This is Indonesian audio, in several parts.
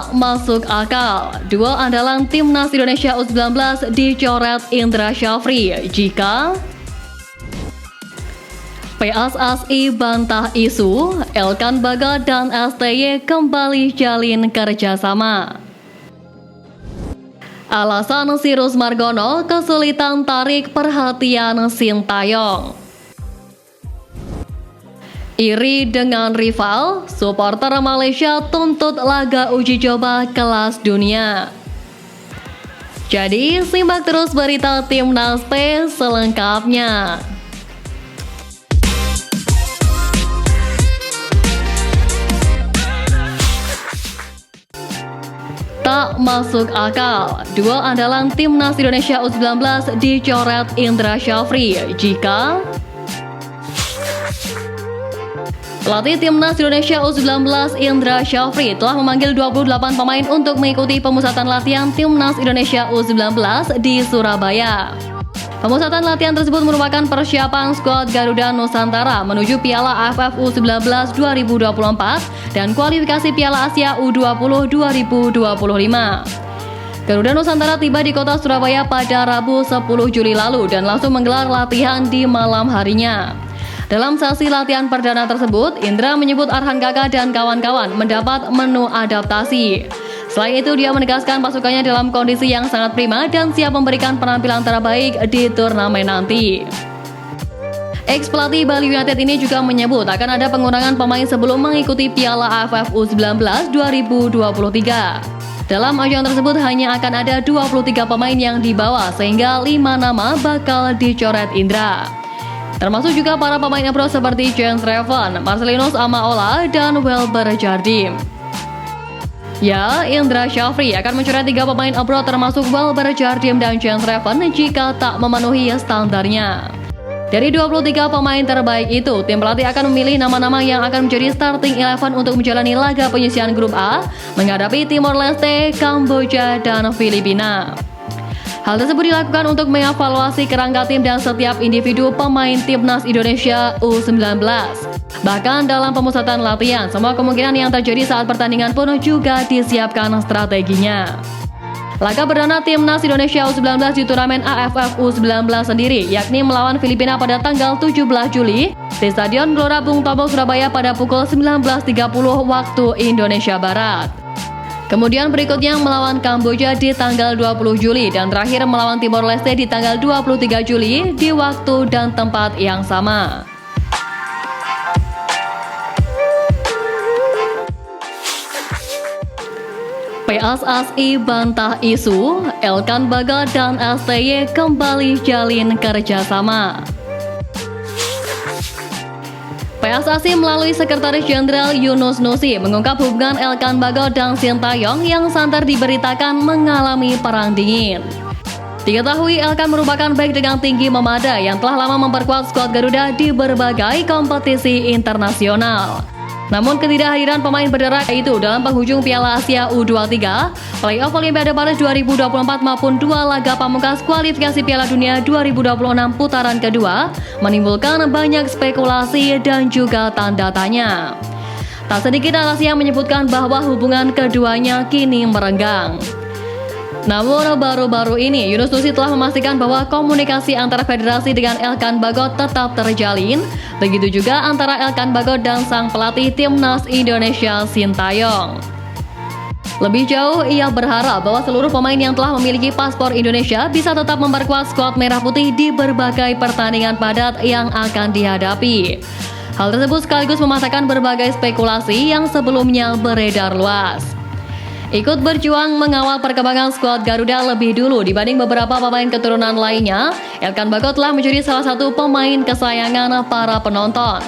Tak masuk akal, duo andalan Timnas Indonesia U19 dicoret Indra Syafri jika PSSI bantah isu Elkan Bagot dan STY kembali jalin kerjasama. Alasan Sirus Margono kesulitan tarik perhatian Sintayong. Iri dengan rival, supporter Malaysia tuntut laga uji coba kelas dunia. Jadi, simak terus berita Timnas P selengkapnya. Tak masuk akal, duo andalan Timnas Indonesia U19 dicoret Indra Syafri jika pelatih Timnas Indonesia U19 Indra Syafri telah memanggil 28 pemain untuk mengikuti pemusatan latihan Timnas Indonesia U19 di Surabaya. Pemusatan latihan tersebut merupakan persiapan skuad Garuda Nusantara menuju Piala AFF U19 2024 dan kualifikasi Piala Asia U20 2025. Garuda Nusantara tiba di kota Surabaya pada Rabu 10 Juli lalu dan langsung menggelar latihan di malam harinya. Dalam sesi latihan perdana tersebut, Indra menyebut Arhan Kakak dan kawan-kawan mendapat menu adaptasi. Selain itu, dia menegaskan pasukannya dalam kondisi yang sangat prima dan siap memberikan penampilan terbaik di turnamen nanti. Ex-pelatih Bali United ini juga menyebut akan ada pengurangan pemain sebelum mengikuti Piala AFF U19 2023. Dalam ajang tersebut hanya akan ada 23 pemain yang dibawa sehingga 5 nama bakal dicoret Indra. Termasuk juga para pemain pro seperti Jens Reven, Marcelinus Amaola, dan Welber Jardim. Ya, Indra Syafri akan mencoret 3 pemain pro termasuk Welber Jardim dan Jens Reven jika tak memenuhi standarnya. Dari 23 pemain terbaik itu, tim pelatih akan memilih nama-nama yang akan menjadi starting 11 untuk menjalani laga penyisian grup A menghadapi Timor Leste, Kamboja, dan Filipina. Hal tersebut dilakukan untuk mengevaluasi kerangka tim dan setiap individu pemain Timnas Indonesia U19. Bahkan dalam pemusatan latihan, semua kemungkinan yang terjadi saat pertandingan pun juga disiapkan strateginya. Laga perdana Timnas Indonesia U19 di turnamen AFF U19 sendiri, yakni melawan Filipina pada tanggal 17 Juli di Stadion Gelora Bung Tomo Surabaya pada pukul 19.30 waktu Indonesia Barat. Kemudian berikutnya melawan Kamboja di tanggal 20 Juli dan terakhir melawan Timor Leste di tanggal 23 Juli di waktu dan tempat yang sama. PSSI bantah isu Elkan Bagot dan STY kembali jalin kerjasama. PSSI melalui Sekretaris Jenderal Yunus Nusi mengungkap hubungan Elkan Bagot dan Sintayong yang santer diberitakan mengalami perang dingin. Diketahui Elkan merupakan bek dengan tinggi memadai yang telah lama memperkuat skuad Garuda di berbagai kompetisi internasional. Namun ketidakhadiran pemain berdarah itu dalam penghujung Piala Asia U23, playoff Olimpiade Paris 2024 maupun 2 laga pamungkas kualifikasi Piala Dunia 2026 putaran kedua menimbulkan banyak spekulasi dan juga tanda tanya. Tak sedikit narasi yang menyebutkan bahwa hubungan keduanya kini merenggang. Namun baru-baru ini Yunus Nusi telah memastikan bahwa komunikasi antara federasi dengan Elkan Bagot tetap terjalin, begitu juga antara Elkan Bagot dan sang pelatih Timnas Indonesia Sintayong. Lebih jauh, ia berharap bahwa seluruh pemain yang telah memiliki paspor Indonesia bisa tetap memperkuat skuad merah putih di berbagai pertandingan padat yang akan dihadapi. Hal tersebut sekaligus mematahkan berbagai spekulasi yang sebelumnya beredar luas. Ikut berjuang mengawal perkembangan skuad Garuda lebih dulu dibanding beberapa pemain keturunan lainnya, Elkan Bagot telah menjadi salah satu pemain kesayangan para penonton.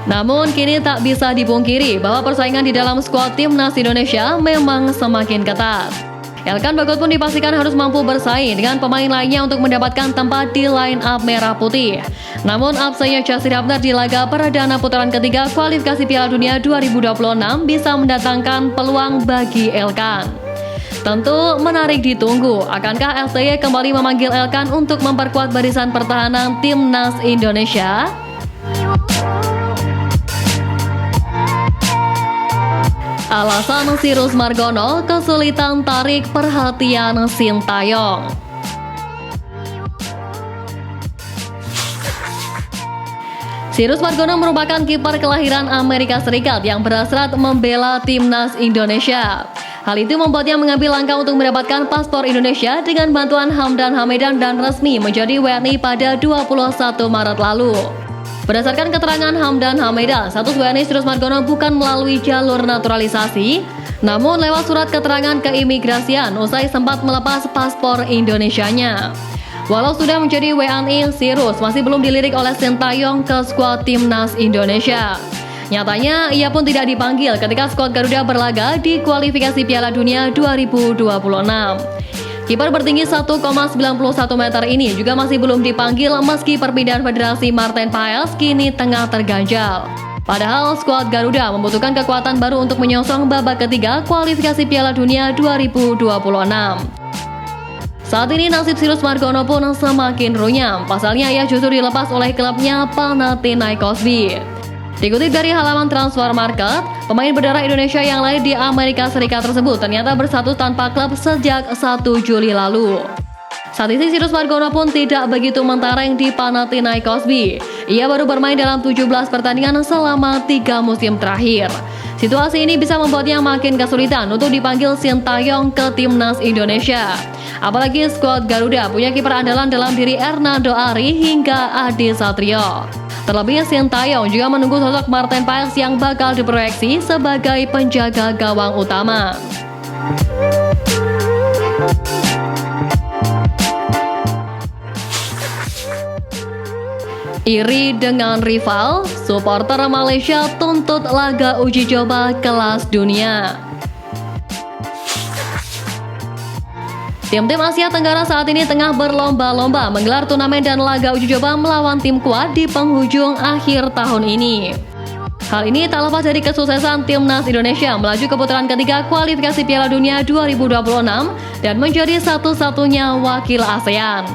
Namun kini tak bisa dipungkiri bahwa persaingan di dalam skuad Timnas Indonesia memang semakin ketat. Elkan Bagot pun dipastikan harus mampu bersaing dengan pemain lainnya untuk mendapatkan tempat di line up merah putih. Namun absennya Jasir Abner di laga perdana putaran ketiga kualifikasi Piala Dunia 2026 bisa mendatangkan peluang bagi Elkan. Tentu menarik ditunggu, akankah STY kembali memanggil Elkan untuk memperkuat barisan pertahanan Timnas Indonesia? Alasan Sirus Margono kesulitan tarik perhatian Sintayong. Sirus Margono merupakan kiper kelahiran Amerika Serikat yang berhasrat membela timnas Indonesia. Hal itu membuatnya mengambil langkah untuk mendapatkan paspor Indonesia dengan bantuan Hamdan Hamidan dan resmi menjadi WNI pada 21 Maret lalu. Berdasarkan keterangan Hamdan Hamidan, status WNI Sirus Margono bukan melalui jalur naturalisasi, namun lewat surat keterangan keimigrasian usai sempat melepas paspor Indonesianya. Walau sudah menjadi WNI, Sirus masih belum dilirik oleh Sintayong ke skuad timnas Indonesia. Nyatanya, ia pun tidak dipanggil ketika skuad Garuda berlaga di kualifikasi Piala Dunia 2026. Kiper bertinggi 1,91 meter ini juga masih belum dipanggil meski perpindahan federasi Martin Paes kini tengah terganjal. Padahal skuad Garuda membutuhkan kekuatan baru untuk menyongsong babak ketiga kualifikasi Piala Dunia 2026. Saat ini nasib Sirus Margono pun semakin runyam. Pasalnya ia justru dilepas oleh klubnya Panathinaikos. Dikutip dari halaman Transfer Market, pemain berdarah Indonesia yang lahir di Amerika Serikat tersebut ternyata bersatu tanpa klub sejak 1 Juli lalu. Saat ini Sirus Margono pun tidak begitu mentereng di Panathinaikos. Ia baru bermain dalam 17 pertandingan selama 3 musim terakhir. Situasi ini bisa membuatnya makin kesulitan untuk dipanggil Sintayong ke timnas Indonesia. Apalagi skuad Garuda punya kiper andalan dalam diri Hernando Ari hingga Adi Satrio. Terlebih Sintayong juga menunggu sosok Martin Paes yang bakal diproyeksi sebagai penjaga gawang utama. Iri dengan rival, supporter Malaysia tuntut laga uji coba kelas dunia. Tim-tim Asia Tenggara saat ini tengah berlomba-lomba menggelar turnamen dan laga uji coba melawan tim kuat di penghujung akhir tahun ini. Hal ini tak lepas dari kesuksesan timnas Indonesia melaju ke putaran ketiga kualifikasi Piala Dunia 2026 dan menjadi satu-satunya wakil ASEAN.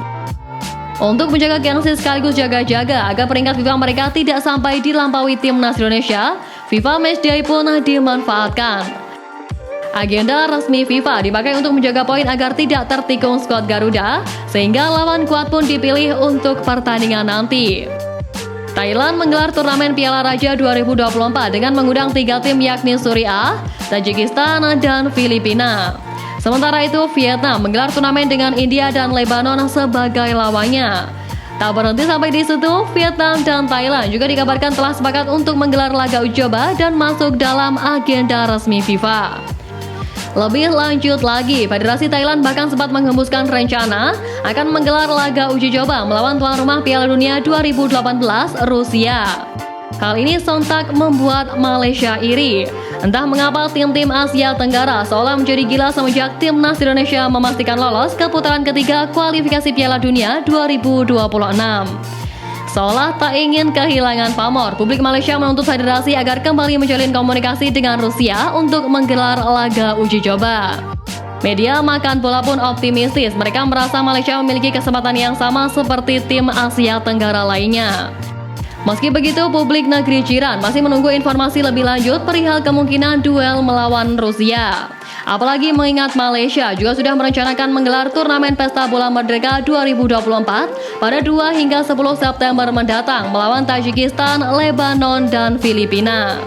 Untuk menjaga gengsi sekaligus jaga-jaga agar peringkat FIFA mereka tidak sampai dilampaui timnas Indonesia, FIFA Matchday pun dimanfaatkan. Agenda resmi FIFA dipakai untuk menjaga poin agar tidak tertikung skuad Garuda, sehingga lawan kuat pun dipilih untuk pertandingan nanti. Thailand menggelar turnamen Piala Raja 2024 dengan mengundang 3 tim yakni Suriah, Tajikistan, dan Filipina. Sementara itu, Vietnam menggelar turnamen dengan India dan Lebanon sebagai lawannya. Tak berhenti sampai di situ, Vietnam dan Thailand juga dikabarkan telah sepakat untuk menggelar laga uji coba dan masuk dalam agenda resmi FIFA. Lebih lanjut lagi, Federasi Thailand bahkan sempat menghembuskan rencana akan menggelar laga uji coba melawan tuan rumah Piala Dunia 2018 Rusia. Hal ini sontak membuat Malaysia iri. Entah mengapa tim-tim Asia Tenggara seolah menjadi gila semenjak timnas Indonesia memastikan lolos ke putaran ketiga kualifikasi Piala Dunia 2026. Seolah tak ingin kehilangan pamor, publik Malaysia menuntut federasi agar kembali menjalin komunikasi dengan Rusia untuk menggelar laga uji coba. Media Makan Bola pun optimistis, mereka merasa Malaysia memiliki kesempatan yang sama seperti tim Asia Tenggara lainnya. Meski begitu, publik negeri jiran masih menunggu informasi lebih lanjut perihal kemungkinan duel melawan Rusia. Apalagi mengingat Malaysia juga sudah merencanakan menggelar turnamen Pesta Bola Merdeka 2024 pada 2 hingga 10 September mendatang melawan Tajikistan, Lebanon, dan Filipina.